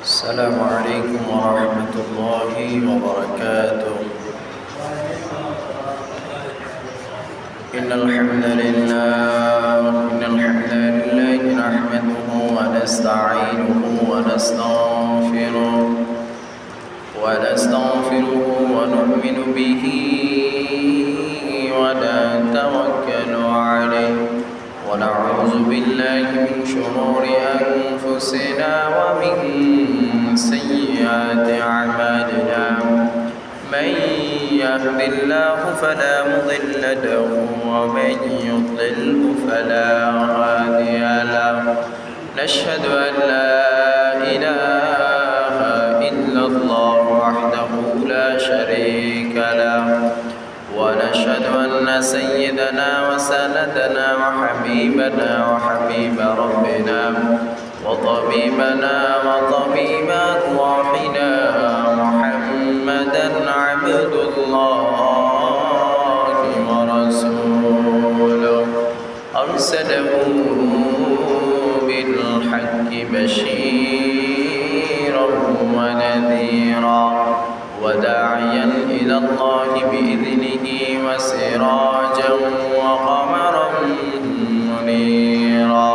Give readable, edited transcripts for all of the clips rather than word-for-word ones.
السلام عليكم ورحمة الله وبركاته. إن الحمد لله نحمده ونستعينه ونستغفره ونؤمن به ونتوكل عليه ونعوذ بالله من شرور أنفسنا ومن سيئات أعمالنا. من يهد الله فلا مضل له ومن يضلل فلا هادي له. نشهد أن لا إله إلا الله وحده لا شريك له، ونشهد أن سيدنا وسندنا وحبيبنا وحبيب ربنا وطبيبنا وطبيب أرواحنا محمدا عبد الله ورسوله، أرسله بالحق بشيرا ونذيرا وداعيا إلى الله بإذنه وسراجا وقمرا منيرا.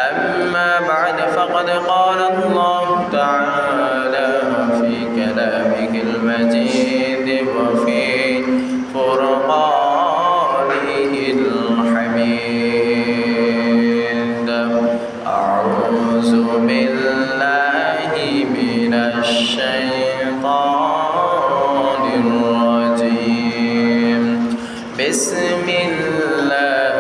أما بعد فقد قال الله تعالى في كلامه المجيد وفي فرقانه الحميد. أعوذ بالله من الشيطان الرجيم. بسم الله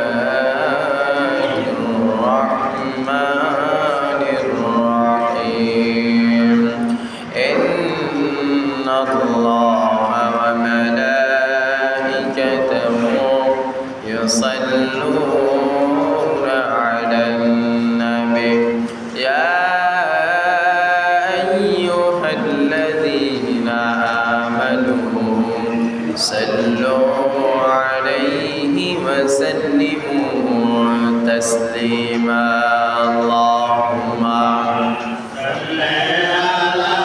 الرحمن الرحيم. إن الله وملائكته يصلون على النبي يا أيها الذين آمنوا صلوا عليه وسلموا تسليما. اللهم صل على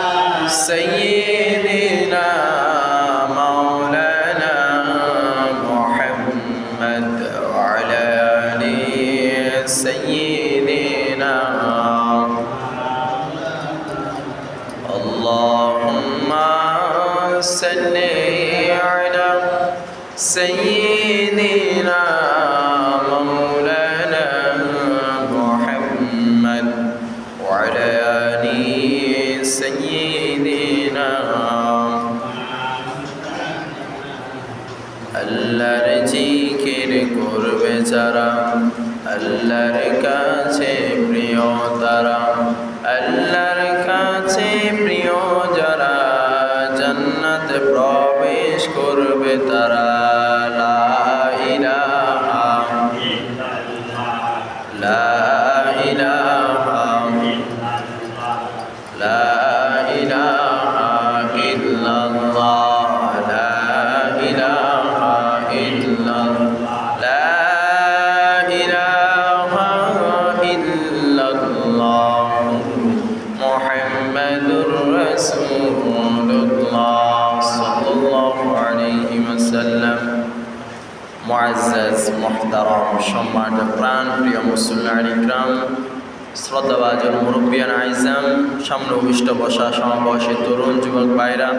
سيدنا مولانا محمد وعلى آل سيدنا. اللهم صل على سيدنا مولانا محمد وعلى آل سيدنا. আল্লাহর জিকির করবে যারা, আল্লাহর কাছে প্রিয় তারা, আল্লাহর কাছে প্রিয় যারা, জান্নাতে প্রবেশ করবে তারা। লা ইলাহা ইল্লাল্লাহ, লা ইলাহা ইল্লাল্লাহ, লা ইলাহা ইল্লাল্লাহ, লা ইলাহা ইল্লাল্লাহ, লা ইলাহা ইল্লাল্লাহ মুহাম্মাদুর রাসূলুল্লাহ সাল্লাল্লাহু আলাইহি ওয়াসাল্লাম। মুআজ্জাজ মুহতারাম সম্মানিত প্রাণ প্রিয় মুসল্লিয়ান ইকরাম, শ্রদ্ধাভাজন মুরব্বিয়ান আইজাম, সামনে অভিষ্ট বসা সমাবেশী তরুণ যুবক ভাইরা,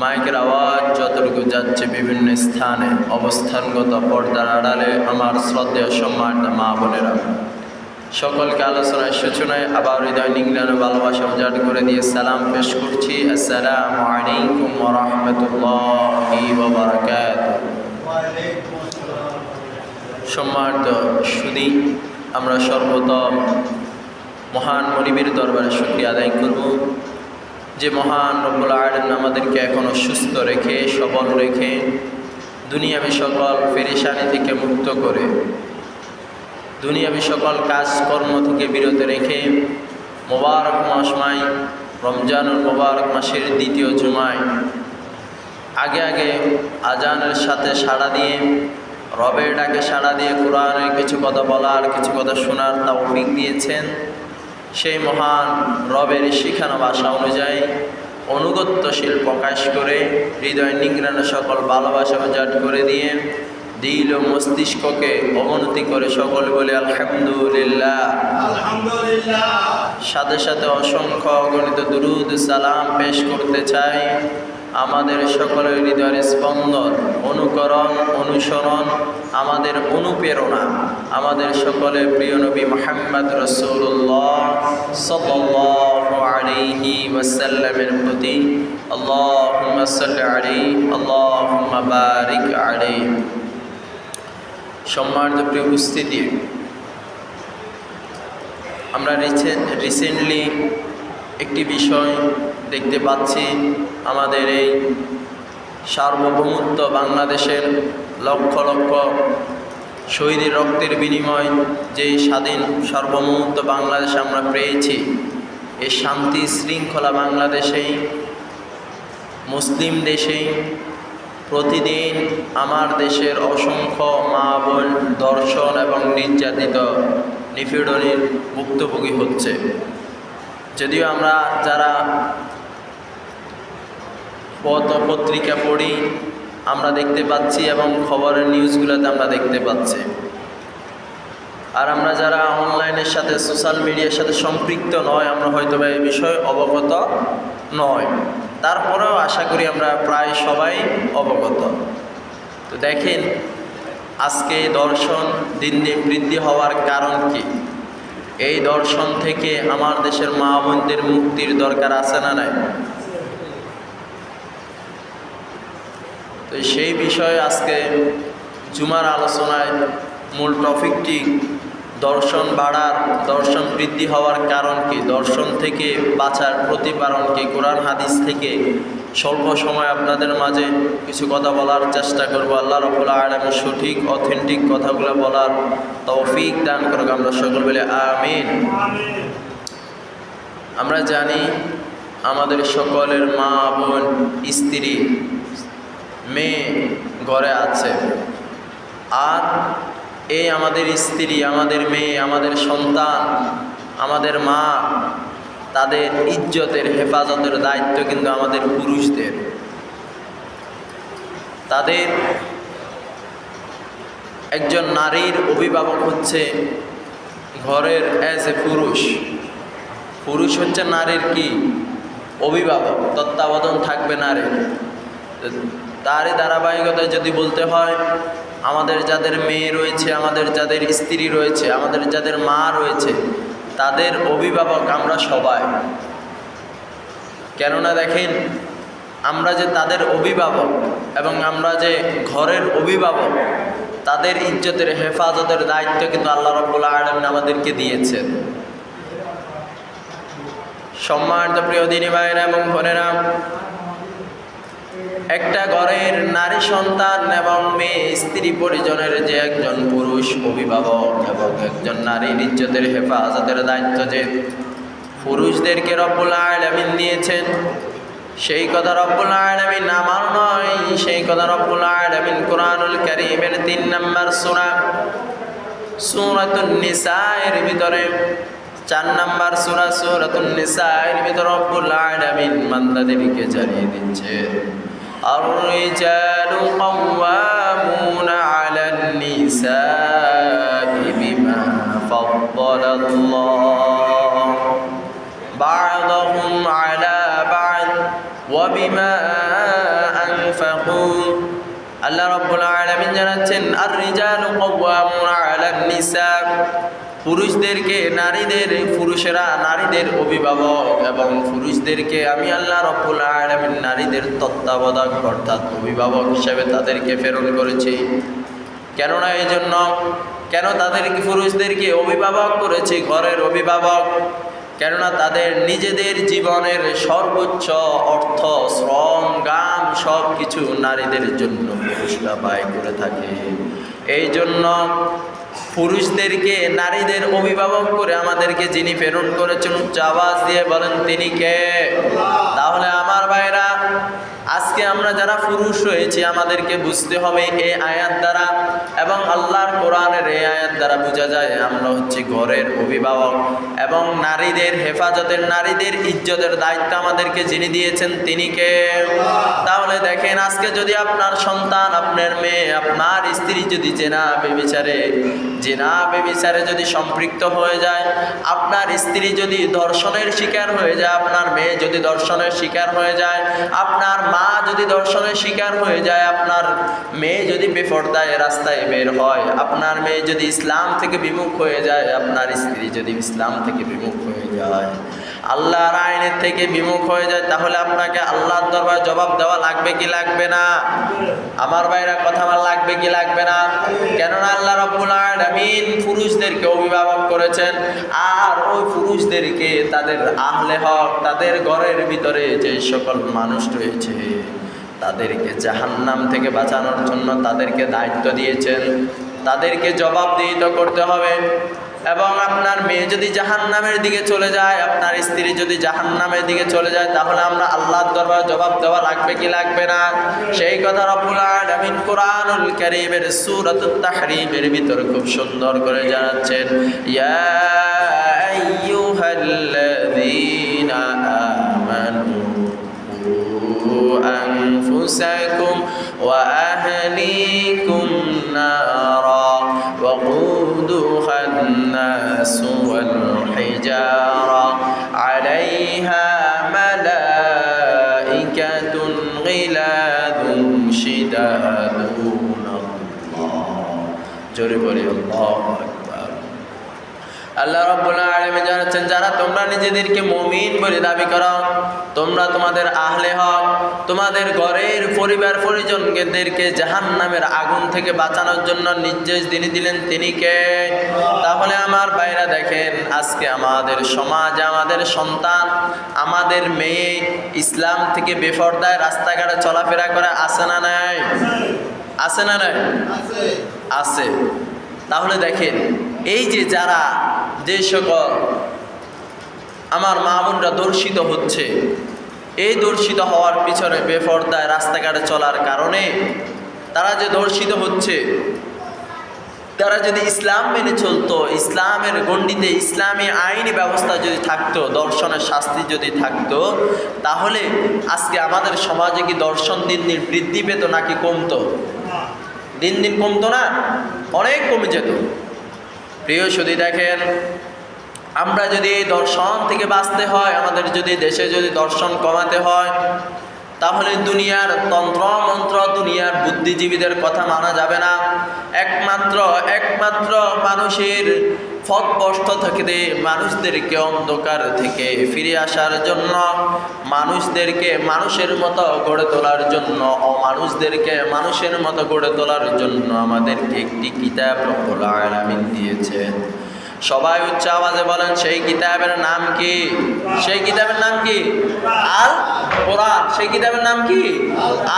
মাইকের আওয়াজ যতটুকু যাচ্ছে বিভিন্ন স্থানে অবস্থানগত পর্দার আড়ালে আমার শ্রদ্ধেয় সম্মানিত মা বোনেরা, সকলকে আলোচনায় সূচনায় আবার হৃদয় নিংড়ানো ভালোবাসা উজাড় করে দিয়ে সালাম পেশ করছি। আসসালামু আলাইকুম ওয়া রাহমাতুল্লাহি ওয়া বারাকাতুহু। সম্মানিত সুধী, আমরা সর্বপ্রথম মহান মনিবের দরবারে শুকরিয়া আদায় করব যে মহান রব্বুল আলামিন আমাদেরকে এখনও সুস্থ রেখে সবল রেখে দুনিয়াবী সকল পেরেশানি থেকে মুক্ত করে দুনিয়াবী সকল কাজকর্ম থেকে বিরত রেখে মোবারক মাসমাই রমজানুল মোবারক মাসের দ্বিতীয় জুমায় আগে আগে আজানের সাথে সাড়া দিয়ে রবের ডাকে সাড়া দিয়ে কোরআনের কিছু কথা বলার, কিছু কথা শোনার তৌফিক দিয়েছেন। সেই মহান রবের শিখানো ভাষা অনুযায়ী অনুগত্যশীল প্রকাশ করে হৃদয় নিংড়ানো সকল ভালোবাসা উজাট করে দিয়ে দিল ও মস্তিষ্ককে অবনতি করে সকল বলে আলহামদুলিল্লাহ। আলহামদুলিল্লাহ। সাথে সাথে অসংখ্য অগণিত দুরুদ সালাম পেশ করতে চাই আমাদের সকলের হৃদয়ের স্পন্দন, অনুকরণ, অনুসরণ, আমাদের অনুপ্রেরণা আমাদের সকলের প্রিয় নবী মুহাম্মদ রাসূলুল্লাহ সাল্লাল্লাহু আলাইহি ওয়াসাল্লামের প্রতি আল্লাহুম্মা সাল্লি আলাইহি আল্লাহুম্মা বারিক আলাইহি। সম্মানিত প্রিয় উপস্থিতি, আমরা রিসেন্টলি একটি বিষয় দেখতে পাচ্ছি। আমাদের এই সার্বভৌমত্ব বাংলাদেশের লক্ষ লক্ষ শহীদের রক্তের বিনিময় যে স্বাধীন সার্বভৌমত্ব বাংলাদেশ আমরা পেয়েছি, এই শান্তি শৃঙ্খলা বাংলাদেশেই মুসলিম দেশেই প্রতিদিন আমার দেশের অসংখ্য মা বোন ধর্ষণ এবং নির্যাতিত নিপীড়নের ভুক্তভোগী হচ্ছে। যদিও আমরা যারা পত্রিকা পড়ি আমরা দেখতে পাচ্ছি এবং খবরের নিউজগুলোতে আমরা দেখতে পাচ্ছি, আর আমরা যারা অনলাইনের সাথে সোশ্যাল মিডিয়ার সাথে সম্পৃক্ত নয় আমরা হয়তো বা এই বিষয়ে অবগত নয়, তারপরেও আশা করি আমরা প্রায় সবাই অবগত। তো দেখেন, আজকে দর্শন দিন দিন বৃদ্ধি হওয়ার কারণ কি? এই দর্শন থেকে আমার দেশের মা বোনদের মুক্তির দরকার আছে না নাই? তো সেই বিষয়ে আজকে জুমার আলোচনায় মূল টপিকটি দর্শন বাড়ার, দর্শন বৃদ্ধি হওয়ার কারণ কি, দর্শন থেকে বাঁচার প্রতিপারণ কি, কোরআন হাদিস থেকে স্বল্প সময় আপনাদের মাঝে কিছু কথা বলার চেষ্টা করব। আল্লাহ রাব্বুল আলামিন সঠিক অথেন্টিক কথাগুলো বলার তৌফিক দান করুক, আমরা সকল বলে আমিন। আমরা জানি আমাদের সকলের মা বোন স্ত্রী মেয়ে ঘরে আছে, আর এই আমাদের স্ত্রী, আমাদের মেয়ে, আমাদের সন্তান, আমাদের মা, তাদের ইজ্জতের হেফাজতের দায়িত্ব কিন্তু আমাদের পুরুষদের। তাদের একজন নারীর অভিভাবক হচ্ছে ঘরের অ্যাজ এ পুরুষ। পুরুষ হচ্ছে নারীর কি অভিভাবক, তত্ত্বাবধান থাকবে নারীর। তারই ধারাবাহিকতায় যদি বলতে হয়, আমাদের যাদের মেয়ে রয়েছে, আমাদের যাদের স্ত্রী রয়েছে, আমাদের যাদের মা রয়েছে, তাদের অভিভাবক আমরা সবাই। কেননা দেখেন, আমরা যে তাদের অভিভাবক এবং আমরা যে ঘরের অভিভাবক, তাদের ইজ্জতের হেফাজতের দায়িত্ব কিন্তু আল্লাহ রাব্বুল আলামিন আমাদেরকে দিয়েছেন। সম্মানিত প্রিয় দিনী ভাইরা এবং বোনেরা, একটা ঘরের নারী সন্তান এবং মেয়ে স্ত্রী পরিজনের যে একজন পুরুষ অভিভাবক এবং একজন নারীর ইজ্জতের হেফাজতের দায়িত্ব যে পুরুষদেরকে রব্বুল আলামিন দিয়েছেন, সেই কথা রব্বুল আলামিন আমার নয়, সেই কথা রব্বুল আলামিন কোরআনুল কারীমের 3 নম্বর সূরা সূরাতুন নিসা এর ভিতরে 4 নম্বর সূরা সূরাতুন নিসা এর ভিতরে রব্বুল আলামিন বান্দাদেরকে জানিয়ে দিচ্ছে, الرجال قوامون على النساء بما فضل الله بعضهم على بعض وبما أنفقوا। আল্লাহ রাব্বুল আলামিন জানাচ্ছেন, الرجال قوامون على النساء, পুরুষদেরকে পুরুষেরা নারীদের অভিভাবক এবং পুরুষদেরকে আমি আল্লাহ রাব্বুল আলামিন নারীদের তত্ত্বাবধায়ক অর্থাৎ অভিভাবক হিসেবে তাদেরকে প্রেরণ করেছি। কেননা এই জন্য, কেন তাদেরকে পুরুষদেরকে অভিভাবক করেছি, ঘরের অভিভাবক? কেননা তাদের নিজেদের জীবনের সর্বোচ্চ অর্থ, শ্রম, গান সব কিছু নারীদের জন্য পুরুষরা ব্যয় করে থাকে। এই জন্য পুরুষদেরকে নারীদের অভিভাবক করে আমাদেরকে যিনি প্রেরণ করেছেন, উচ্চ আওয়াজ দিয়ে বলেন তিনি কে? তাহলে আমার ভাইরা, আজকে আমরা যারা পুরুষ রয়েছি আমাদেরকে বুঝতে হবে এই আয়াত দ্বারা এবং আল্লাহর কোরআনের এই আয়াত দ্বারা বোঝা যায় আমরা হচ্ছে ঘরের অভিভাবক এবং নারীদের হেফাজতের, নারীদের ইজ্জতের দায়িত্ব আমাদেরকে যিনি দিয়েছেন তিনি কে? তাহলে দেখেন, আজকে যদি আপনার সন্তান, আপনার মেয়ে, আপনার স্ত্রী যদি জেনা বেবিচারে যদি সম্পৃক্ত হয়ে যায়, আপনার স্ত্রী যদি ধর্ষণের শিকার হয়ে যায়, আপনার মেয়ে যদি ধর্ষণের শিকার হয়ে যায়, আপনার মা যদি ধর্ষণের শিকার হয়ে যায়, আপনার মেয়ে যদি বেপরদায় রাস্তায় বের হয়, আপনার মেয়ে যদি ইসলাম থেকে বিমুখ হয়ে যায়, আপনার স্ত্রী যদি ইসলাম থেকে বিমুখ হয়ে যায়, আল্লাহর আইনের থেকে বিমুখ হয়ে যায়, তাহলে আপনাকে আল্লাহর দরবারে জবাব দেওয়া লাগবে কি লাগবে না? আমার ভাইরা কথা আমার লাগবে কি লাগবে না? কেননা আল্লাহ রাব্বুল আলামিন পুরুষদেরকে অভিভাবক করেছেন, আর ওই পুরুষদেরকে তাদের আহলে হক, তাদের ঘরের ভিতরে যে সকল মানুষ রয়েছে তাদেরকে জাহান্নাম থেকে বাঁচানোর জন্য তাদেরকে দায়িত্ব দিয়েছেন, তাদেরকে জবাবদিহিত করতে হবে। এবং আপনার মেয়ে যদি জাহান্নামের দিকে চলে যায়, আপনার স্ত্রী যদি জাহান্নামের দিকে চলে যায়, তাহলে আমরা আল্লাহর দরবারে জবাব দেওয়া লাগবে কি লাগবে না? সেই কথা রব্বুল আলামিন কোরআনুল কারীমের সূরাতুত তাহরীমের ভিতরে খুব সুন্দর করে জানাচ্ছেন, ইয়া আইয়ুহাল্লাযীনা আমানু أنفسكم وأهليكم نارا وقودها الناس والحجارة عليها ملائكة غلاظ شداد الله আল্লাহ রাব্বুল আলামিন জানাচ্ছেন, যারা তোমরা নিজেদেরকে মুমিন বলে দাবি করো, তোমরা তোমাদের আহলে হক, তোমাদের ঘরের পরিবার পরিজনদেরকে জাহান্নামের আগুন থেকে বাঁচানোর জন্য নির্দেশ দিলেন তিনি কে? তাহলে আমার ভাইরা দেখেন, আজকে আমাদের সমাজে আমাদের সন্তান, আমাদের মেয়ে ইসলাম থেকে বেপরদায় রাস্তাঘাটে চলাফেরা করে, আছে না নাই? আছে না নাই? আছে। তাহলে দেখেন, এই যে যারা যে সকল আমার মা বোনরা দর্শিত হচ্ছে, এই দর্শিত হওয়ার পিছনে বেপরদায় রাস্তাঘাটে চলার কারণে তারা যে দর্শিত হচ্ছে, তারা যদি ইসলাম মেনে চলতো, ইসলামের গণ্ডিতে ইসলামী আইনি ব্যবস্থা যদি থাকতো, দর্শনের শাস্তি যদি থাকতো, তাহলে আজকে আমাদের সমাজে কি দর্শন দিন দিন বৃদ্ধি পেত নাকি কমতো? দিন দিন কমতো না, অনেক কমে যেত। প্রিয় সুধী, দেখেন, আমরা যদি এই দর্শন থেকে বাঁচতে হয়, আমাদের যদি দেশে যদি দর্শন কমাতে হয়, তাহলে দুনিয়ার তন্ত্র মন্ত্র, দুনিয়ার বুদ্ধিজীবীদের কথা মানা যাবে না। একমাত্র মানুষের পথভ্রষ্ট থেকে মানুষদেরকে অন্ধকার থেকে ফিরে আসার জন্য, মানুষদেরকে মানুষের মতো গড়ে তোলার জন্য, অমানুষদেরকে মানুষের মতো গড়ে তোলার জন্য আমাদেরকে একটি কিতাব রব্বুল আলামিন দিয়েছেন। সবাই উচ্চ আওয়াজে বলেন, সেই কিতাবের নাম কি? সেই কিতাবের নাম কি? আল কোরআন। সেই কিতাবের নাম কি?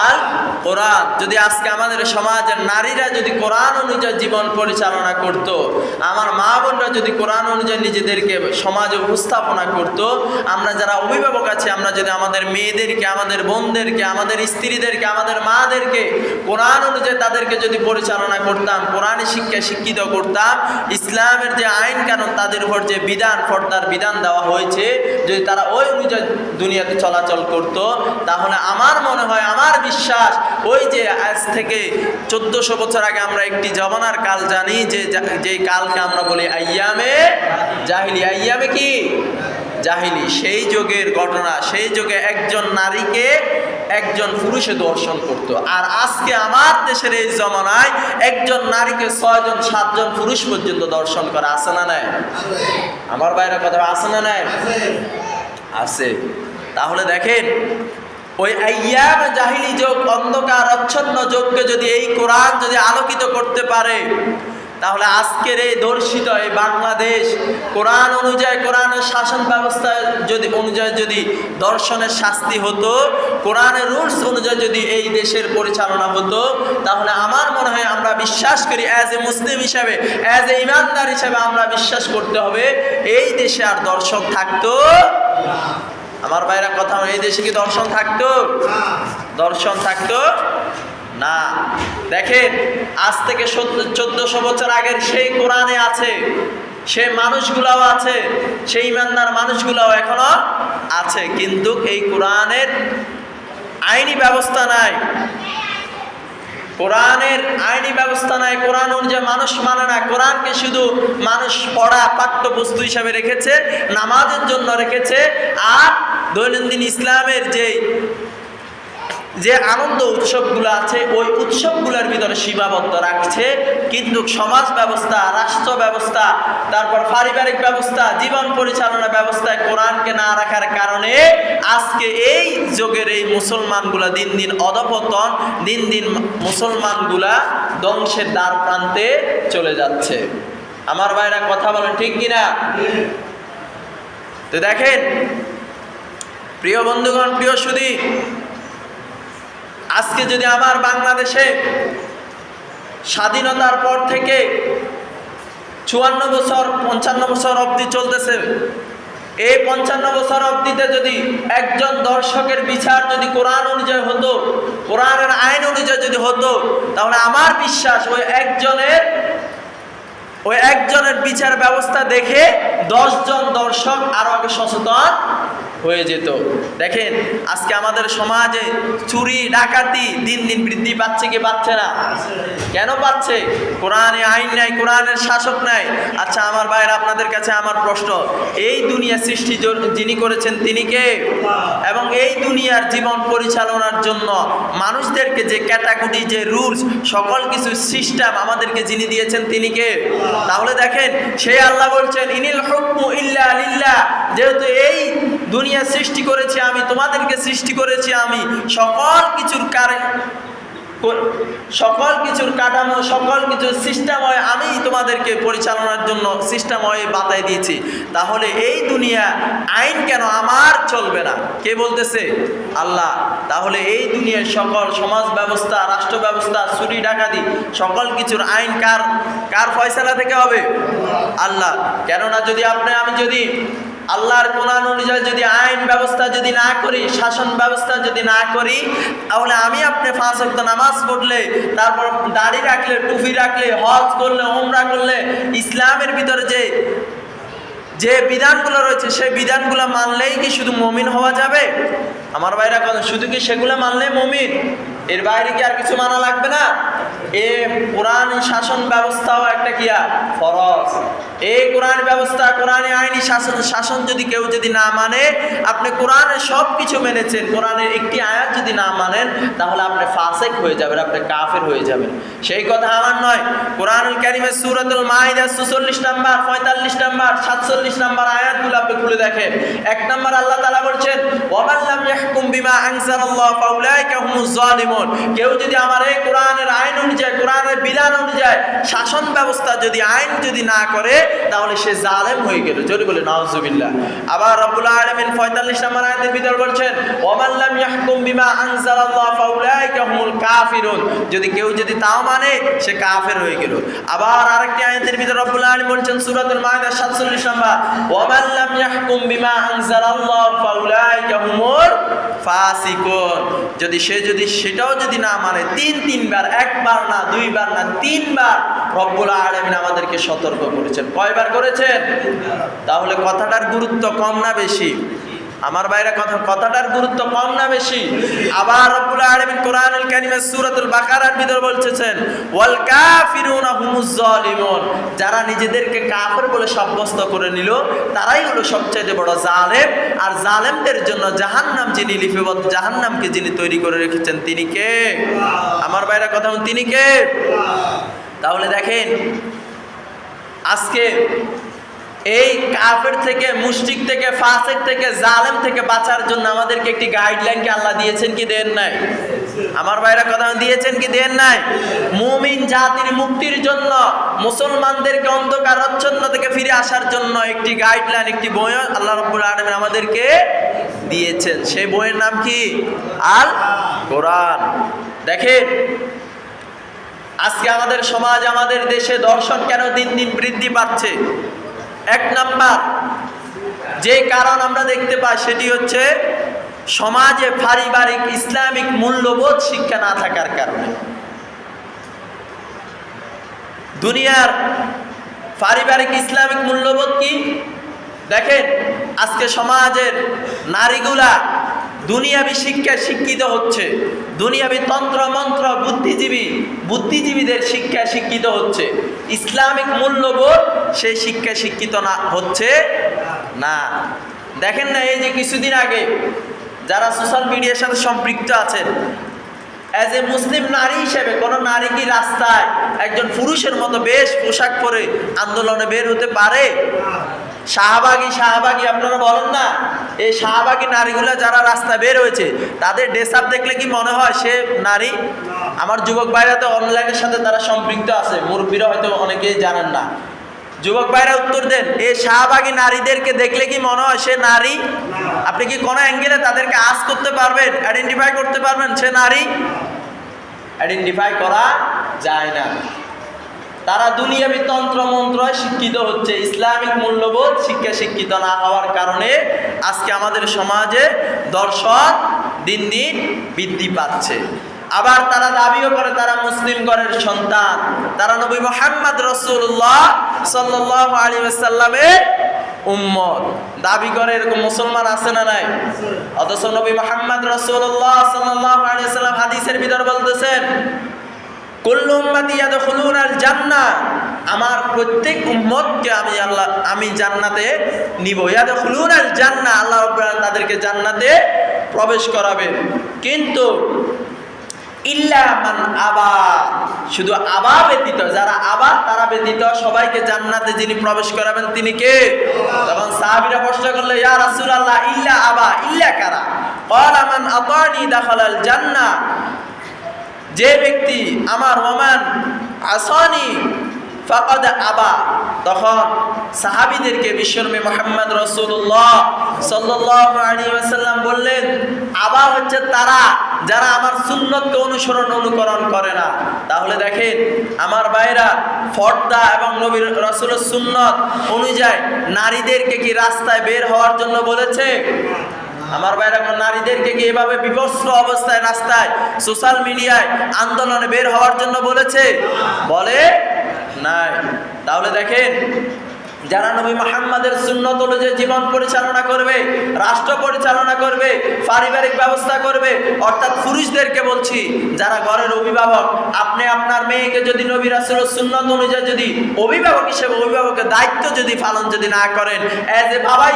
আল কোরআন। যদি আজকে আমাদের সমাজের নারীরা যদি কোরআন অনুযায়ী জীবন পরিচালনা করত, আমার মা বোনরা যদি কোরআন অনুযায়ী নিজেদেরকে সমাজে উপস্থাপনা করত, আমরা যারা অভিভাবক আছি, আমরা যদি আমাদের মেয়েদেরকে, আমাদের বোনদেরকে, আমাদের স্ত্রীদেরকে, আমাদের মাদেরকে কোরআন অনুযায়ী তাদেরকে যদি পরিচালনা করতাম, কোরআনে শিক্ষা শিক্ষিত করতাম, ইসলামের যে আইন কানুন, তাদের উপর যে বিধান, পর্দার বিধান দেওয়া হয়েছে, যদি তারা ওই অনুযায়ী দুনিয়াতে চলাচল করত, তাহলে আমার মনে হয়, আমার বিশ্বাস, ওই যে আজ থেকে 1400 বছর আগে আমরা একটি জমানার কাল জানি, যে কালকে আমরা বলি আইয়ামে জাহিলি। আইয়ামে কি? জাহিলি। সেই যুগের ঘটনা, সেই যুগে একজন নারীকে একজন পুরুষে দর্শন করত। আর আজকে আমার দেশের এই জমানায় একজন নারীকে 6 জন 7 জন পুরুষ পর্যন্ত দর্শন করে। আছে না নাই? আমার বাইরে কথা আছে না নাই? আছে। তাহলে দেখেন, ওই আইয়াম জাহিলি যুগ, অন্ধকার আচ্ছন্ন যুগকে যদি এই কোরআন যদি আলোকিত করতে পারে, তাহলে আজকের এই দর্শিত এই বাংলাদেশ কোরআন অনুযায়ী, কোরআনের শাসন ব্যবস্থা অনুযায়ী যদি দর্শনের শাস্তি হতো, কোরআনের রুলস অনুযায়ী যদি এই দেশের পরিচালনা হতো, তাহলে আমার মনে হয়, আমরা বিশ্বাস করি অ্যাজ এ মুসলিম হিসাবে, অ্যাজ এ ইমানদার হিসাবে আমরা বিশ্বাস করতে হবে, এই দেশে আর দর্শন থাকতো? আমার ভাইরা কথা, এই দেশে কি দর্শন থাকতো? দর্শন থাকতো না। দেখেন, আজ থেকে 1400 বছর আগের সেই কোরআনে আছে, সেই মানুষগুলাও আছে, সেই ইমানদার মানুষগুলাও এখনো আছে, কিন্তু এই কোরআনের আইনি ব্যবস্থা নাই। কোরআনের আইনি ব্যবস্থা নাই, কোরআন অনুযায়ী মানুষ মানে না। কোরআনকে শুধু মানুষ পড়া পাঠ্যবস্তু হিসাবে রেখেছে, নামাজের জন্য রেখেছে, আর দৈনন্দিন ইসলামের যে আনন্দ উৎসবগুলো আছে ওই উৎসবগুলোর ভিতরে সীমাবদ্ধ রাখছে। কিন্তু সমাজ ব্যবস্থা, রাষ্ট্র ব্যবস্থা, তারপর পারিবারিক ব্যবস্থা, জীবন পরিচালনা ব্যবস্থায় কোরআনকে না রাখার কারণে আজকে এই যুগের এই মুসলমানগুলা দিন দিন অধঃপতন, দিন দিন মুসলমানগুলা ধ্বংসের দ্বার প্রান্তে চলে যাচ্ছে। আমার ভাইরা কথা বলেন ঠিক কিনা? তো দেখেন প্রিয় বন্ধুগণ, প্রিয় সুধী, আজকে যদি আমার বাংলাদেশে স্বাধীনতার পর থেকে 54 বছর 55 বছর অবধি চলতেছে, এই 55 বছর অবধিতে যদি একজন দর্শকের বিচার যদি কোরআন অনুযায়ী হতো, কোরআনের আইন অনুযায়ী যদি হতো, তাহলে আমার বিশ্বাস ওই একজনের বিচার ব্যবস্থা দেখে 10 জন দর্শক আরো আগে সচেতন হয়ে যেত। দেখেন আজকে আমাদের সমাজে চুরি ডাকাতি দিন দিন বৃদ্ধি পাচ্ছে কি পাচ্ছে না? কেন পাচ্ছে? কোরআনে আইন নাই, কোরআনের শাসক নাই। আচ্ছা আমার ভাইরা, আপনাদের কাছে আমার প্রশ্ন, এই দুনিয়া সৃষ্টি যিনি করেছেন তিনি কে? এবং এই দুনিয়ার জীবন পরিচালনার জন্য মানুষদেরকে যে ক্যাটাগরি, যে রুলস, সকল কিছু সিস্টেম আমাদেরকে যিনি দিয়েছেন তিনি কে? তাহলে দেখেন সেই আল্লাহ বলছেন ইনিল হুকমু ইল্লা লিল্লাহ, যেহেতু এই দুনিয়া সৃষ্টি করেছি আমি, তোমাদেরকে সৃষ্টি করেছি আমি, সকল কিছুর কাঠামো, সকল কিছুর সিস্টেম হয় আমি তোমাদেরকে পরিচালনার জন্য সিস্টেম হয়ে বাতায় দিয়েছি। তাহলে এই দুনিয়া আইন কেন আমার চলবে না? কে বলতেছে? আল্লাহ। তাহলে এই দুনিয়ার সকল সমাজ ব্যবস্থা, রাষ্ট্র ব্যবস্থা, চুরি ডাকাতি, সকল কিছুর আইন কার ফয়সালা থেকে হবে? আল্লাহ। কেননা যদি আমি যদি আল্লাহর কোরআন অনুযায়ী যদি আইন ব্যবস্থা যদি না করি, শাসন ব্যবস্থা যদি না করি, তাহলে আমি আপনি 5 ওয়াক্ত নামাজ পড়লে, তারপর দাড়ি রাখলে, টুপি রাখলে, হজ করলে, উমরা করলে, ইসলামের ভিতরে যে বিধানগুলো রয়েছে সেই বিধানগুলো মানলেই কি শুধু মুমিন হওয়া যাবে? আমার ভাইরা কথা, শুধু কি সেগুলো মানলেই মুমিন? এর বাইরে কি আর কিছু মানা লাগবে না? এই কোরআন শাসন ব্যবস্থাও একটা কিয়া ফরজ। এই কোরআন ব্যবস্থা, কোরআনে আইনি শাসন যদি কেউ যদি না মানে, আপনি কোরআনের সব কিছু মেনেছেন, কোরআনের একটি আয়াত যদি না মানেন, তাহলে আপনি ফাসেক হয়ে যাবেন, আপনি কাফের হয়ে যাবেন। সেই কথা আমার নয়, কোরআনুল কারীমের সূরাতুল মাইদা 46 নাম্বার, 45 নাম্বার, 47 নাম্বার আয়াতগুলো আপনি খুলে দেখেন। 1 নাম্বার আল্লাহ তাআলা বলছেন ওয়ামান লাম ইয়াহকুম বিমা আনজালাল্লাহু ফাউলাইকা হুমুজ জালিমুন। কেউ যদি আমার এই কোরআনের আইন অনুযায়ী, কোরআনের বিধান অনুযায়ী শাসন ব্যবস্থা যদি আইন যদি না করে, তাহলে সে জালেম হয়ে গেল। জোরে বলে নাউজুবিল্লাহ। আবার রব্বুল আলামিন 45 নম্বর আয়াতের ভিতর বলছেন ওয়ামান লাম ইয়াহকুম বিমা আনজালাল্লাহু ফাউলাইকা হুমুল কাফিরুন। যদি কেউ যদি তাও মানে, সে কাফের হয়ে গেল। আবার আরেকটি আয়াতের ভিতর রব্বুল আলামিন বলছেন সূরাতুল মাইদা 47 নম্বর ওয়ামান লাম ইয়াহকুম বিমা আনজালাল্লাহু ফাউলাইকা হুমুল ফাসিকুন। যদি সেটাও যদি না মানে, তিনবার, একবার না, দুইবার না, 3 বার রব্বুল আলামিন আমাদেরকে সতর্ক করেছেন। কয়বার করেছেন? তাহলে কথাটার গুরুত্ব কম না বেশি? আমার বাইরে কথাটার গুরুত্ব কম না বেশি? আবার রব্বুল আলামিন কোরআনুল কারীমের সূরাতুল বাকারার ভিতর বলছেন ওয়াল কাফিরুনা হুমুজ জালিমুন। যারা নিজেদেরকে কাফের বলে সাব্যস্ত করে নিল, তারাই হলো সবচেয়ে বড় জালেম। আর জালেমদের জন্য জাহান্নাম যিনি লিপিবদ্ধ, জাহান্নামকে যিনি তৈরি করে রেখেছেন তিনি কে? আমার বাইরে কথা বলেন, তিনি কে? তাহলে দেখেন আজকে এই কাফের থেকে, মুশরিক থেকে, ফাসিক থেকে, জালেম থেকে বাঁচার জন্য আমাদেরকে একটি গাইডলাইন কি আল্লাহ দিয়েছেন কি দেন নাই? আমার ভাইরা কথা দিয়েছেন কি দেন নাই? মুমিন জাতির মুক্তির জন্য, মুসলমানদেরকে অন্ধকারাচ্ছন্ন থেকে ফিরে আসার জন্য একটি গাইডলাইন, একটি বই আল্লাহ রাব্বুল আলামিন আমাদেরকে দিয়েছেন। সেই বইয়ের নাম কি? আল কোরআন। দেখেন আজকে আমাদের সমাজ, আমাদের দেশে দর্শন কেন দিন দিন বৃদ্ধি পাচ্ছে? 1 নাম্বার যে কারণ আমরা দেখতে পাই সেটি হচ্ছে সমাজে পারিবারিক ইসলামিক মূল্যবোধ শিক্ষা না থাকার কারণে। দুনিয়ার পারিবারিক ইসলামিক মূল্যবোধ কি? দেখেন, আজকে সমাজের নারীগুলা দুনিয়াবি শিক্ষায় শিক্ষিত হচ্ছে, দুনিয়াবি তন্ত্র মন্ত্র বুদ্ধিজীবীদের শিক্ষায় শিক্ষিত হচ্ছে। ইসলামিক মূল্যবোধ সেই শিক্ষায় শিক্ষিত না হচ্ছে না। দেখেন না, এই যে কিছুদিন আগে যারা সোশ্যাল মিডিয়ার সাথে সম্পৃক্ত আছেন, অ্যাজ এ মুসলিম নারী হিসেবে কোনো নারী কি রাস্তায় একজন পুরুষের মতো বেশ পোশাক পরে আন্দোলনে বের হতে পারে? শাহবাগী আপনারা বলেন না, এই শাহবাগী নারীগুলো যারা রাস্তায় বের হয়েছে তাদের ড্রেস আপ দেখলে কি মনে হয় সে নারী? আমার যুবক ভাইরা তো অনলাইনের সাথে তারা সম্পৃক্ত আছে, মুরব্বীরা হয়তো অনেকেই জানেন না। যুবক ভাইরা উত্তর দেন, এই শাহবাগী নারীদেরকে দেখলে কি মনে হয় সে নারী? আপনি কি কোনো অ্যাঙ্গেলে তাদেরকে আঁচ করতে পারবেন, আইডেন্টিফাই করতে পারবেন সে নারী? আইডেন্টিফাই করা যায় না। তারা দুনিয়াবি তন্ত্র মন্ত্রয় শিক্ষিত হচ্ছে, ইসলামিক মূল্যবোধ শিক্ষা শিক্ষিত না হওয়ার কারণে আজকে আমাদের সমাজে দর্শন দিন দিন বৃদ্ধি পাচ্ছে। আবার তারা দাবিও করে তারা মুসলিম ঘরের সন্তান, তারা নবী মুহাম্মদ রাসূলুল্লাহ সাল্লাল্লাহু আলাইহি ওয়াসাল্লামের উম্মত দাবি করে। এরকম মুসলমান আছে না নাই? অথচ নবী মুহাম্মদ রাসূলুল্লাহ সাল্লাল্লাহু আলাইহি ওয়াসাল্লাম হাদিসের ভিতর বলতেছেন, কুল্লু উম্মতি ইয়াদখুলুনাল জান্নাহ, আমার প্রত্যেক উম্মতকে আমি জান্নাতে নিব। ইয়াদখুলুনাল জান্নাহ, আল্লাহ রাব্বুল আলামিন তাদেরকে জান্নাতে প্রবেশ করাবেন। কিন্তু ইল্লা মান আবা, শুধু আবা ব্যতীত, যারা আবা তারা ব্যতীত সবাইকে জান্নাতে যিনি প্রবেশ করাবেন তিনি কে? তখন সাহাবীরা প্রশ্ন করলো, ইয়া রাসূলুল্লাহ ইল্লা আবা, ইল্লা কারা? ক্বালা মান আতানি দাখালাল জান্নাহ, যে ব্যক্তি আমার ওমান আসানি ফাকাদ আবা। তখন সাহাবীদেরকে বিশ্বনবী মুহাম্মদ রাসূলুল্লাহ সাল্লাল্লাহু আলাইহি ওয়াসাল্লাম বললেন, আবা হচ্ছে তারা যারা আমার সুন্নতকে অনুকরণ করে না। তাহলে দেখেন আমার ভাইরা, ফর্দা এবং নবীর রাসূলের সুন্নত অনুযায়ী নারীদেরকে কি রাস্তায় বের হওয়ার জন্য বলেছে? আমার ভাইরা, নারীদেরকে কি এভাবে বিবস্ত্র অবস্থায় রাস্তায় সোশ্যাল মিডিয়ায় আন্দোলনে বের হওয়ার জন্য বলেছে? বলে নাই। তাহলে দেখেন, যারা নবী মুহাম্মদের সুন্নত অনুযায়ী জীবন পরিচালনা করবে, রাষ্ট্র পরিচালনা করবে, পারিবারিক ব্যবস্থা করবে, অর্থাৎ পুরুষদেরকে বলছি যারা ঘরের অভিভাবক, আপনি আপনার মেয়েকে যদি নবী রাসূলের সুন্নত অনুযায়ী যদি অভিভাবক হিসেবে অভিভাবকের দায়িত্ব যদি পালন যদি না করেন, এজ এ বাবা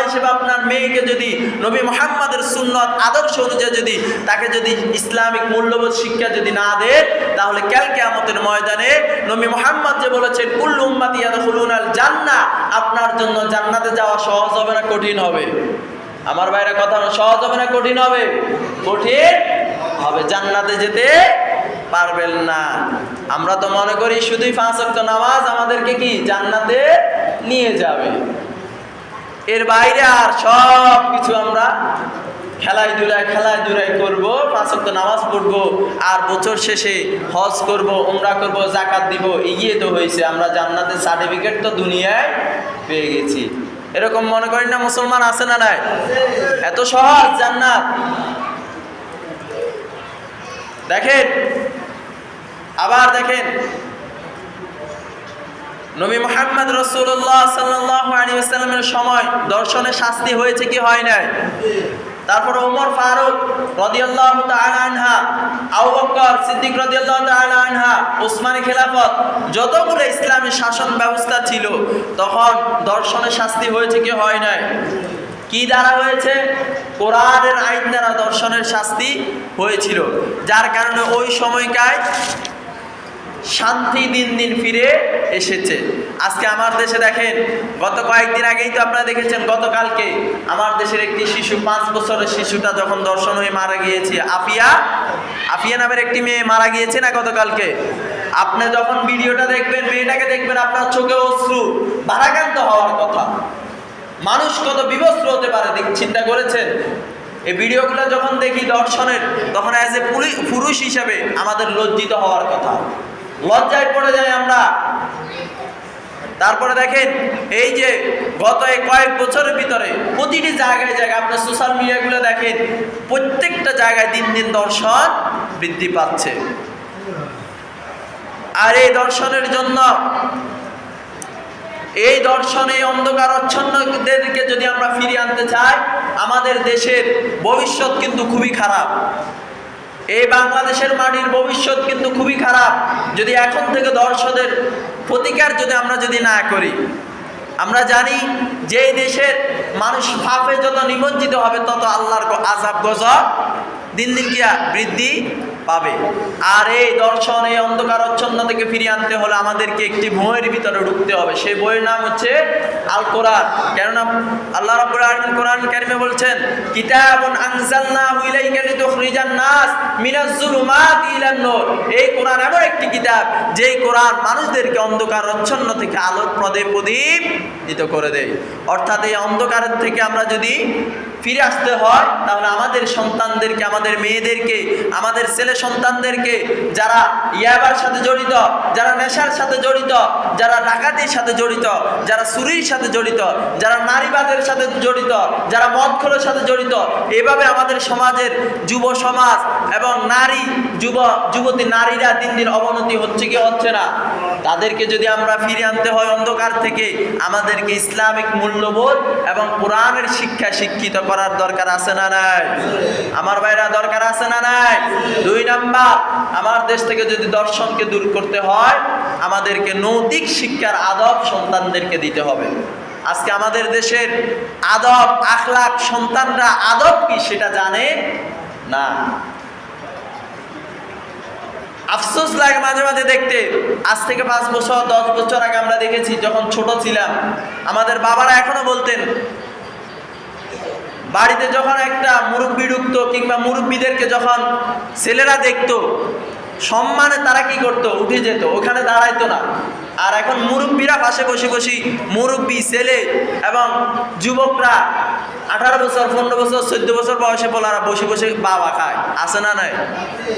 হিসেবে আপনার মেয়েকে যদি নবী মুহাম্মদের সুন্নত আদর্শ অনুযায়ী যদি তাকে যদি ইসলামিক মূল্যবোধ শিক্ষা যদি না দেন, তাহলে কাল কিয়ামতের ময়দানে নবী মুহাম্মদ যে বলেছেন কুল্লু উম্মতি ইয়াদখুলুনাল জান্নাহ, আপনার জন্য জান্নাতে যাওয়া সহজ হবে না কঠিন হবে? আমার ভাইরা কথা, সহজ হবে না কঠিন হবে? কঠিন হবে, জান্নাতে যেতে পারবেন না। আমরা তো মনে করি শুধুই 5 ওয়াক্ত নামাজ আমাদেরকে কি জান্নাতে নিয়ে যাবে, এর বাইরে আর সব কিছু আমরা খেলায় ধুলাই করব, 5 ওয়াক্ত নামাজ পড়বো, আর বছর শেষে হজ করব, উমরা করব, যাকাত দিব, এগিয়ে তো হয়েছে, আমরা জান্নাতের সার্টিফিকেট তো দুনিয়ায় পেয়ে গেছি। এরকম মনে করি না মুসলমান আছে না নাই? এত সহজ জান্নাত। দেখেন, আবার দেখেন নবী মুহাম্মদ রাসূলুল্লাহ সাল্লাল্লাহু আলাইহি ওয়াসাল্লামের সময় দর্শনের শাস্তি হয়েছে কি হয় নাই? তারপর ওমর ফারুক রাদিয়াল্লাহু তাআলা আনহা, আবু বকর সিদ্দিক রাদিয়াল্লাহু তাআলা আনহা, উসমানী খেলাফত, যতগুলো ইসলামী শাসন ব্যবস্থা ছিল তখন দর্শনের শাস্তি হয়েছে কি হয় নাই? কি দ্বারা হয়েছে? কোরআনের আইন দ্বারা দর্শনের শাস্তি হয়েছিল, যার কারণে ওই সময়কায় শান্তি দিন দিন ফিরে এসেছে। আজকে আমার দেশে দেখেন, গত কয়েকদিন আগেই তো আপনারা দেখেছেন, গতকালকে আমার দেশের একটি শিশু, 5 বছরের শিশুটা যখন দর্শন হয়ে মারা গিয়েছে, আফিয়া নামের একটি মেয়ে মারা গিয়েছে না গতকালকে? আপনি যখন ভিডিওটা দেখবেন, মেয়েটাকে দেখবেন, আপনার চোখে অশ্রু ভারাক্রান্ত হওয়ার কথা। মানুষ কত বিবস্ত্র হতে পারে চিন্তা করেছেন? এই ভিডিওগুলো যখন দেখি দর্শনের, তখন অ্যাজ এ পুরুষ হিসাবে আমাদের লজ্জিত হওয়ার কথা, লজ্জায় পড়ে যায় আমরা। তারপরে দেখেন এই যে গত কয়েক বছরের ভিতরে প্রতিটি জায়গায় জায়গায় আপনার সোশ্যাল মিডিয়াগুলো দেখেন, প্রত্যেকটা জায়গায় দিন দিন দর্শন বৃদ্ধি পাচ্ছে। আর এই দর্শনের জন্য এই দর্শনে অন্ধকারচ্ছন্নদেরকে যদি আমরা ফিরিয়ে আনতে চাই, আমাদের দেশের ভবিষ্যৎ কিন্তু খুবই খারাপ। এই বাংলাদেশের মাটির ভবিষ্যৎ কিন্তু খুবই খারাপ যদি এখন থেকে দর্শনের প্রতিকার আমরা যদি না করি। আমরা জানি যে এই দেশের মানুষ পাপে যত নিমজ্জিত হবে তত আল্লাহর আযাব গজব দিন দিন কি বৃদ্ধি পাবে। আর এই দর্শন এই অন্ধকারচ্ছন্ন থেকে ফিরিয়ে আনতে হলে আমাদেরকে একটি বইয়ের ভিতরে ঢুকতে হবে। সেই বইয়ের নাম হচ্ছে আল কোরআন। কেননা আল্লাহ রাব্বুল আলামিন কোরআন কারিমে বলছেন, কিতাবুন আনজালনাহু ইলাইকা লিতুখরিজান নাস মিনাজ যুলুমাতি ইলান নূর। এই কোরআন এমন একটি কিতাব যেই কোরআন মানুষদেরকে অন্ধকারচ্ছন্ন থেকে আলোর প্রদীপ করে দেয়। অর্থাৎ এই অন্ধকারের থেকে আমরা যদি ফিরে আসতে হয় তাহলে আমাদের সন্তানদেরকে, আমাদের মেয়েদেরকে, আমাদের ছেলে সন্তানদেরকে যারা ইয়াবার সাথে জড়িত, যারা নেশার সাথে জড়িত, যারা ডাকাতির সাথে জড়িত, যারা চুরির সাথে জড়িত, যারা নারীবাদের সাথে জড়িত, যারা মদখোরের সাথে জড়িত, এভাবে আমাদের সমাজের যুব সমাজ এবং যুবতী নারীরা দিন দিন অবনতি হচ্ছে কি হচ্ছে না, তাদেরকে যদি আমরা ফিরিয়ে আনতে হয় অন্ধকার থেকে, আমাদেরকে ইসলামিক মূল্যবোধ এবং কোরআনের শিক্ষা শিক্ষিত করার দরকার আছে না নাই? আমার ভাইরা, দরকার আছে না নাই? 2 নাম্বার, আমার দেশ থেকে যদি দর্শনকে দূর করতে হয় আমাদেরকে নৈতিক শিক্ষার আদব সন্তানদেরকে দিতে হবে। আজকে আমাদের দেশের আদব আখলাক সন্তানরা আদব কি সেটা জানে না। আফসোস লাগে মাঝে মাঝে দেখতে। আজ থেকে 5 বছর 10 বছর আগে আমরা দেখেছি, যখন ছোট ছিলাম আমাদের বাবারা এখনো বলতেন, বাড়িতে যখন একটা মুরব্বি ঢুকতো কিংবা মুরব্বিদেরকে যখন ছেলেরা দেখতো, সম্মানে তারা কি করতো, উঠে যেত, ওখানে দাঁড়াইতো না। আর এখন মুরব্বিরা পাশে বসে বসে, মুরব্বি ছেলে এবং যুবকরা 18 বছর 15 বছর 14 বছর বয়সে বলারা বসে বসে বাবা খায়, আছে না নাই?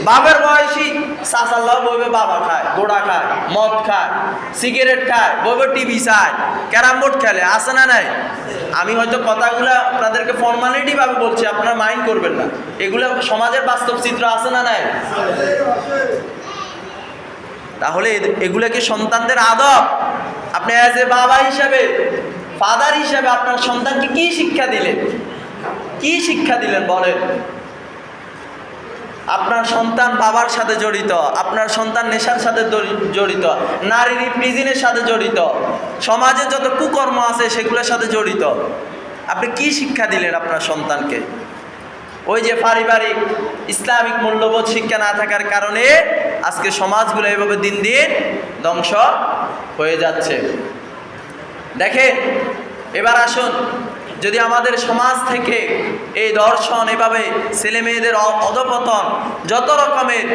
বাবার বয়সী চাচাল্লাহ বইবে বাবা খায়, গোড়া খায়, মদ খায়, সিগারেট খায়, বইবে টিভি চায়, ক্যারাম বোর্ড খেলে, আছে না নাই? আমি হয়তো কথাগুলো আপনাদেরকে ফর্মালিটি ভাবে বলছি, আপনারা মাইন্ড করবেন না। এগুলো সমাজের বাস্তব চিত্র, আছে না নাই? তাহলে এগুলো কি সন্তানদের আদব? আপনি অ্যাজ এ বাবা হিসাবে, ফাদার হিসাবে আপনার সন্তানকে কি শিক্ষা দিলেন? কি শিক্ষা দিলেন বলেন? আপনার সন্তান বাবার সাথে জড়িত, আপনার সন্তান নেশার সাথে জড়িত, নারীর প্রিজনের সাথে জড়িত, সমাজে যত কুকর্ম আছে সেগুলোর সাথে জড়িত। আপনি কি শিক্ষা দিলেন আপনার সন্তানকে? ওই যে পারিবারিক ইসলামিক মূল্যবোধ শিক্ষা না থাকার কারণে আজকে সমাজগুলো এভাবে দিন দিন ধ্বংস হয়ে যাচ্ছে। দেখেন, এবার আসুন, যদি আমাদের সমাজ থেকে এই দর্শন, এভাবে ছেলে মেয়েদের অধঃপতন, যত রকমের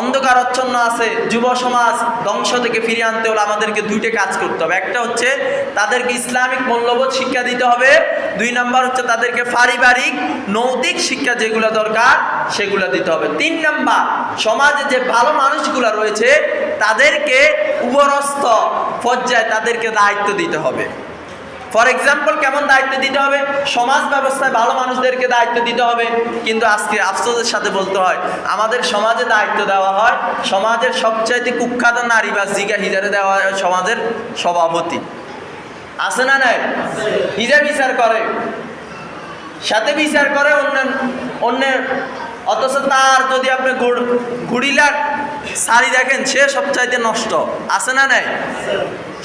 অন্ধকারচ্ছন্ন আছে, যুব সমাজ ধ্বংস থেকে ফিরিয়ে আনতে হলে আমাদেরকে 2টে কাজ করতে হবে। একটা হচ্ছে তাদেরকে ইসলামিক মূল্যবোধ শিক্ষা দিতে হবে। 2 নাম্বার হচ্ছে তাদেরকে পারিবারিক নৈতিক শিক্ষা যেগুলো দরকার সেগুলো দিতে হবে। 3 নাম্বার, সমাজে যে ভালো মানুষগুলো রয়েছে তাদেরকে উপরস্থ পর্যায়ে তাদেরকে দায়িত্ব দিতে হবে। ফর এক্সাম্পল, কেমন দায়িত্ব দিতে হবে? সমাজ ব্যবস্থায় ভালো মানুষদেরকে দায়িত্ব দিতে হবে। কিন্তু আজকে আফসোসের সাথে বলতে হয়, আমাদের সমাজে দায়িত্ব দেওয়া হয় সমাজের সবচাইতে কুখ্যাত নারী বা জিগা হিজারে দেওয়া হয় সমাজের সভাপতি, আছে না নাই? হিজা বিচার করে, সাথে বিচার করে অন্যের, অথচ তার যদি আপনি ঘুড়িলার শাড়ি দেখেন সে সবচাইতে নষ্ট, আছে না নাই?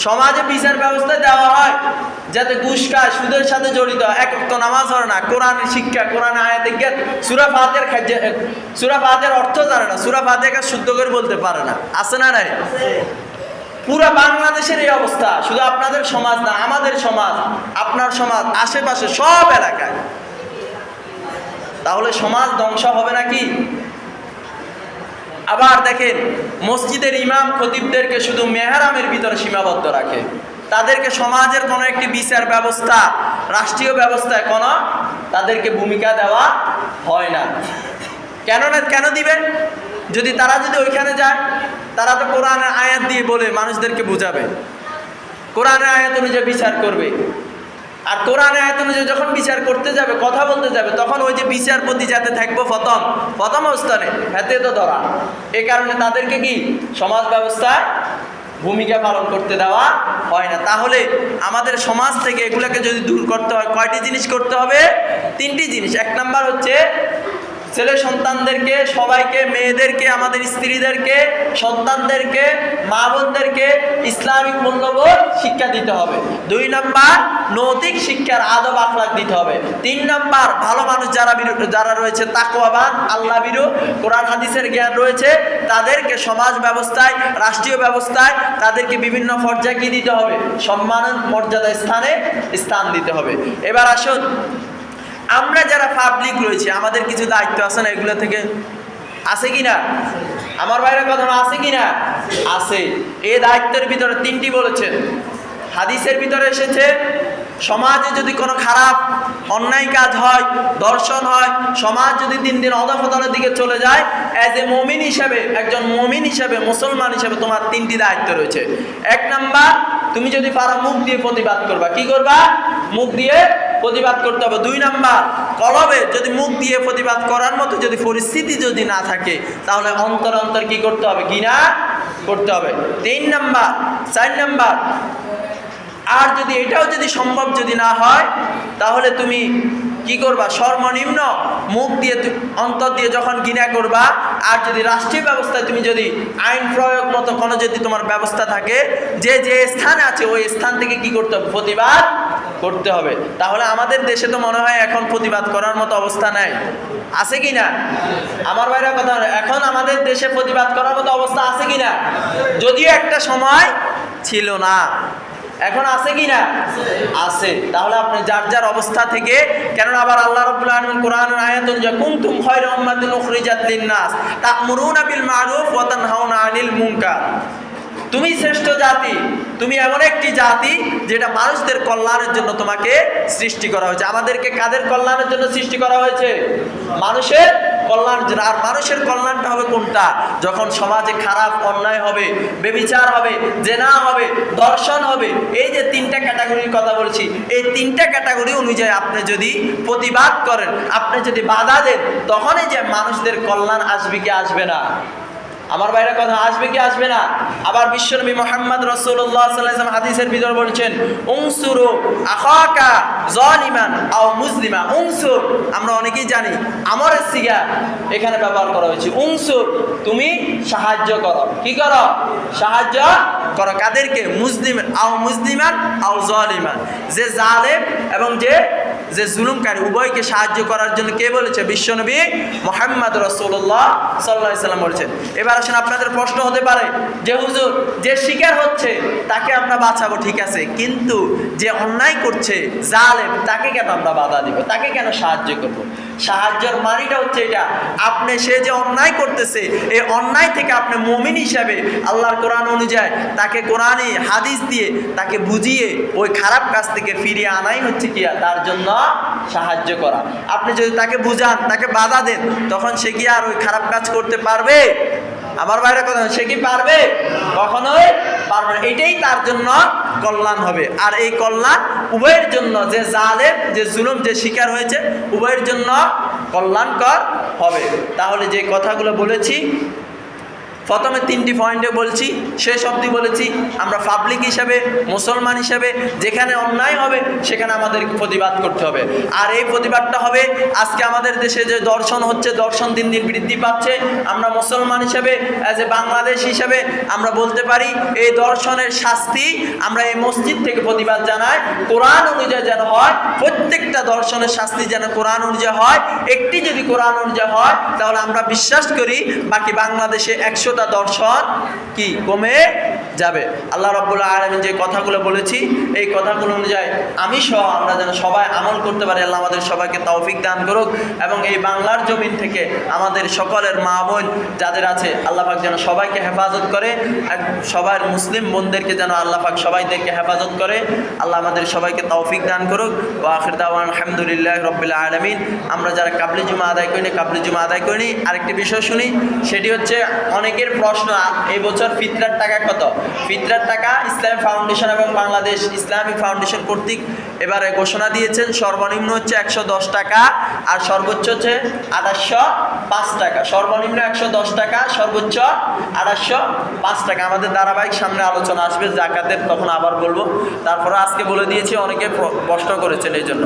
সমাজে বিচার ব্যবস্থা দেওয়া হয় যাতে ঘুষ খায়, সুদের সাথে জড়িত, এক ওয়াক্ত নামাজ পড়ে না, কোরআনের শিক্ষা, কোরআন আয়াতে জ্ঞান, সূরা ফাতিহার অর্থ জানে না, সূরা ফাতিহা শুদ্ধ করে বলতে পারে না, আছে না নাই? পুরো বাংলাদেশের এই অবস্থা। শুধু আপনাদের সমাজ না, আমাদের সমাজ, আপনার সমাজ, আশেপাশে সব এলাকায়। তাহলে সমাজ ধ্বংস হবে নাকি? আবার দেখেন, মসজিদের ইমাম খতিবদেরকে শুধু মেহরামের ভিতরে সীমাবদ্ধ রাখে, তাদেরকে সমাজের কোনো একটি বিচার ব্যবস্থা, রাষ্ট্রীয় ব্যবস্থায় কোনো তাদেরকে ভূমিকা দেওয়া হয় না। কেন দিবেন? তারা যদি ওইখানে যায়, তারা তো কোরআনের আয়াত দিয়ে বলে মানুষদেরকে বুঝাবে, কোরআনের আয়াত অনুযায়ী বিচার করবে। আর কোরআনের আয়াত অনুযায়ী যখন বিচার করতে যাবে, কথা বলতে যাবে, তখন ওই যে বিচারপতি যাতে থাকবো প্রথম অবস্থানে হাতে তো ধরা। এ কারণে তাদেরকে কি সমাজ ব্যবস্থায় ভূমিকা পালন করতে দেওয়া হয় না। তাহলে আমাদের সমাজ থেকে এগুলোকে যদি দূর করতে হয়, কয়টি জিনিস করতে হবে? 3টি জিনিস। 1 নাম্বার হচ্ছে ছেলে সন্তানদেরকে, সবাইকে, মেয়েদেরকে, আমাদের স্ত্রীদেরকে, সন্তানদেরকে, মা বোনদেরকে ইসলামিক মূল্যবোধ শিক্ষা দিতে হবে। 2 নাম্বার নৈতিক শিক্ষার আদব আখলাক দিতে হবে। 3 নাম্বার ভালো মানুষ যারা রয়েছে, তাকওয়াবান, আল্লাহ ভীরু, কোরআন হাদিসের জ্ঞান রয়েছে, তাদেরকে সমাজ ব্যবস্থায়, রাষ্ট্রীয় ব্যবস্থায় তাদেরকে বিভিন্ন পর্যায়ে কি দিতে হবে? সম্মান, মর্যাদা, স্থান দিতে হবে। এবার আসুন, আমরা যারা পাবলিক রয়েছে, আমাদের কিছু দায়িত্ব আছে না? এগুলো থেকে আছে কি না? আমার বাইরে কথা আছে কি না? আছে। এই দায়িত্বের ভিতরে 3টি বলেছেন। হাদিসের ভিতরে এসেছে, সমাজে যদি কোনো খারাপ অন্যায় কাজ হয়, দর্শন হয়, সমাজ যদি দিন দিন অধঃপতনের দিকে চলে যায়, অ্যাজ এ মুমিন হিসাবে, একজন মুমিন হিসাবে, মুসলমান হিসাবে তোমার 3টি দায়িত্ব রয়েছে। 1 নাম্বার, তুমি যদি পারো মুখ দিয়ে প্রতিবাদ করবা। কি করবা? মুখ দিয়ে প্রতিবাদ করতে হবে। 2 নাম্বার, কলবে যদি মুখ দিয়ে প্রতিবাদ করার মতো যদি পরিস্থিতি যদি না থাকে, তাহলে অন্তর অন্তর কি করতে হবে? ঘৃণা করতে হবে। 3 নাম্বার, 4 নাম্বার, আর যদি এটাও যদি সম্ভব যদি না হয়, তাহলে তুমি কি করবা? সর্বনিম্ন মুখ দিয়ে, অন্তর দিয়ে যখন ঘৃণা করবা, আর যদি রাষ্ট্রীয় ব্যবস্থায় তুমি যদি আইন প্রয়োগ মতো কোনো যদি তোমার ব্যবস্থা থাকে, যে স্থানে আছে ওই স্থান থেকে কি করতে হবে? প্রতিবাদ করতে হবে। তাহলে আমাদের দেশে তো মনে হয় এখন প্রতিবাদ করার মতো অবস্থা নাই। আছে কি না? আমার বাইরে কথা বলে, এখন আমাদের দেশে প্রতিবাদ করার মতো অবস্থা আছে কি না? যদিও একটা সময় ছিল না, এখন আছে কি না? আছে। তাহলে আপনি যার যার অবস্থা থেকে, কেননা আবার আল্লাহ রাব্বুল আলামিন কোরআনের আয়াত অনুযায়ী কুনতুম খায়রা উম্মাতিন উখরিজাত লিন-নাস তা'মুরুনা বিল মা'রুফ ওয়া তানহাউনা আনিল মুনকার। তুমি শ্রেষ্ঠ জাতি, তুমি এমন একটি জাতি যেটা মানুষদের কল্যাণের জন্য তোমাকে সৃষ্টি করা হয়েছে। আমাদেরকে কাদের কল্যাণের জন্য সৃষ্টি করা হয়েছে? মানুষের কল্যাণের জন্য। আর মানুষের কল্যাণটা হবে কোনটা? যখন সমাজে খারাপ অন্যায় হবে, বেবিচার হবে, জেনা হবে, দর্শন হবে, এই যে 3টা ক্যাটাগরির কথা বলছি, এই 3টা ক্যাটাগরি অনুযায়ী আপনি যদি প্রতিবাদ করেন, আপনি যদি বাধা দেন, তখনই যে মানুষদের কল্যাণ আসবে কি আসবে না? আমার বাইরে কথা আসবে কি আসবে না? আবার বিশ্বনবী মুহাম্মদ রাসূলুল্লাহ সাল্লাল্লাহু আলাইহি ওয়াসাল্লাম হাদিসের ভিতর বলছেন, উনসুরু আখাকা যালিমান আও মুসলিমা। উনসুর আমরা অনেকেই জানি, আমরের সিগা এখানে ব্যবহার করা হয়েছে। উনসুর, তুমি সাহায্য করো। কি করো? সাহায্য করো। কাদেরকে? মুসলিম আও মুসলিমান আও যালিমান, যে জালেম এবং যে জুলুমকারী, উভয়কে সাহায্য করার জন্য কে বলেছে? বিশ্বনবী মুহাম্মদ রাসূলুল্লাহ সাল্লাল্লাহু আলাইহি ওয়াসাল্লাম বলেছেন। এবার আসেন, আপনাদের প্রশ্ন হতে পারে যে হুজুর, যে শিকার হচ্ছে তাকে আমরা বাঁচাবো, ঠিক আছে, কিন্তু যে অন্যায় করছে, জালেম, তাকে কেন আমরা বাধা দিব? তাকে কেন সাহায্য করব? সাহায্যের মানিটা হচ্ছে এটা, আপনি সে যে অন্যায় করতেছে, এই অন্যায় থেকে আপনি মুমিন হিসাবে আল্লাহর কোরআন অনুযায়ী তাকে কোরআনে হাদিস দিয়ে তাকে বুঝিয়ে ওই খারাপ কাজ থেকে ফিরিয়ে আনাই হচ্ছে কি তার জন্য সাহায্য করা। আপনি যদি তাকে বুঝান, তাকে বাধা দেন, তখন সে কি আর ওই খারাপ কাজ করতে পারবে? আমার বাইরে কথা, সে কি পারবে? কখনোই পারবে না। এটাই তার জন্য কল্যাণ হবে। আর এই কল্যাণ উভয়ের জন্য, যে জালেম, যে জুলুম, যে শিকার হয়েছে, উভয়ের জন্য কল্যাণকর হবে। তাহলে যে কথাগুলো বলেছি, প্রথমে 3টি পয়েন্টে বলছি, শেষ অবধি বলেছি, আমরা পাবলিক হিসাবে, মুসলমান হিসাবে যেখানে অন্যায় হবে সেখানে আমাদের প্রতিবাদ করতে হবে। আর এই প্রতিবাদটা হবে, আজকে আমাদের দেশে যে দর্শন হচ্ছে, দর্শন দিন দিন বৃদ্ধি পাচ্ছে, আমরা মুসলমান হিসাবে, অ্যাজ এ বাংলাদেশ হিসাবে আমরা বলতে পারি, এই দর্শনের শাস্তি আমরা এই মসজিদ থেকে প্রতিবাদ জানাই, কোরআন অনুযায়ী যেন হয়। প্রত্যেকটা দর্শনের শাস্তি যেন কোরআন অনুযায়ী হয়। একটি যদি কোরআন অনুযায়ী হয়, তাহলে আমরা বিশ্বাস করি বাকি বাংলাদেশে 100টা দর্শন কি কমে যাবে। আল্লাহ রাব্বুল আলামিন যে কথাগুলো বলেছি, এই কথাগুলো অনুযায়ী আমি সহ আমরা যেন সবাই আমল করতে পারি। আল্লাহ আমাদের সবাইকে তৌফিক দান করুক, এবং এই বাংলার জমিন থেকে আমাদের সকলের মা বোন যাদের আছে, আল্লাহ পাক যেন সবাইকে হেফাজত করে, সবার মুসলিম বোনদেরকে যেন আল্লাহ পাক সবাইদেরকে হেফাজত করে। আল্লাহ আমাদের সবাইকে তৌফিক দান করুক। ওয়া আখির দাওয়ানা আলহামদুলিল্লাহি রাব্বিল আলামিন। আমরা যারা কাবলি জুমা আদায় করিনি, কাবলি জুমা আদায় করিনি। আরেকটি বিষয় শুনি, সেটি হচ্ছে অনেকের প্রশ্ন, এই বছর ফিতরার টাকা কত? ফিতরার টাকা ইসলামিক ফাউন্ডেশন এবং বাংলাদেশ ইসলামিক ফাউন্ডেশন কর্তৃক এবারে ঘোষণা দিয়েছেন সর্বনিম্ন হচ্ছে 110 টাকা আর সর্বোচ্চ হচ্ছে 2805 টাকা। সর্বনিম্ন 110 টাকা, সর্বোচ্চ 2805 টাকা। আমাদের ধারাবাহিক সামনে আলোচনা আসবে জাকাতের, তখন আবার বলবো। তারপরে আজকে বলে দিয়েছি, অনেকে প্রশ্ন করেছেন এই জন্য।